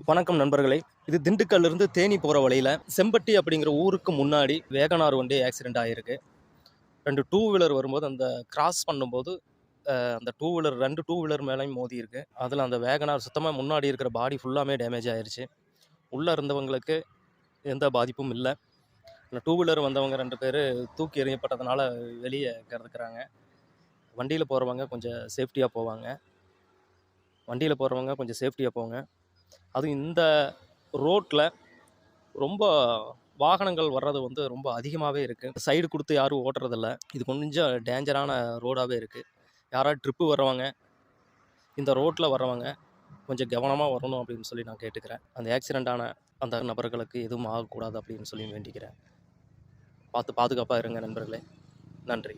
வணக்கம் நண்பர்களே. இது திண்டுக்கல்லிருந்து தேனி போகிற வழியில் செம்பட்டி அப்படிங்கிற ஊருக்கு முன்னாடி வேகனார் வண்டி ஆக்சிடெண்ட் ஆகிருக்கு. 2 டூ வீலர் வரும்போது அந்த கிராஸ் பண்ணும்போது அந்த டூ வீலர் மேலேயும் மோதி இருக்கு. அதில் அந்த வேகனார் சுத்தமாக முன்னாடி இருக்கிற பாடி ஃபுல்லாமே டேமேஜ் ஆயிடுச்சு. உள்ளே இருந்தவங்களுக்கு எந்த பாதிப்பும் இல்லை. அந்த டூ வீலர் வந்தவங்க 2 பேர் தூக்கி எறியப்பட்டதுனால வெளியே கிடக்குறாங்க. வண்டியில் போகிறவங்க கொஞ்சம் சேஃப்டியாக போங்க. அதுவும் இந்த ரோட்டில் ரொம்ப வாகனங்கள் வர்றது வந்து ரொம்ப அதிகமாகவே இருக்குது. சைடு கொடுத்து யாரும் ஓட்டுறதில்ல. இது கொஞ்சம் டேஞ்சரான ரோடாகவே இருக்குது. யாராவது ட்ரிப்பு வர்றவங்க, இந்த ரோட்டில் வர்றவங்க கொஞ்சம் கவனமாக வரணும் அப்படின்னு சொல்லி நான் கேட்டுக்கிறேன். அந்த ஆக்சிடெண்ட் ஆன அந்த நபர்களுக்கு எதுவும் ஆகக்கூடாது அப்படின்னு சொல்லி வேண்டிக்கிறேன். பார்த்து பாதுகாப்பாக இருங்க நண்பர்களே. நன்றி.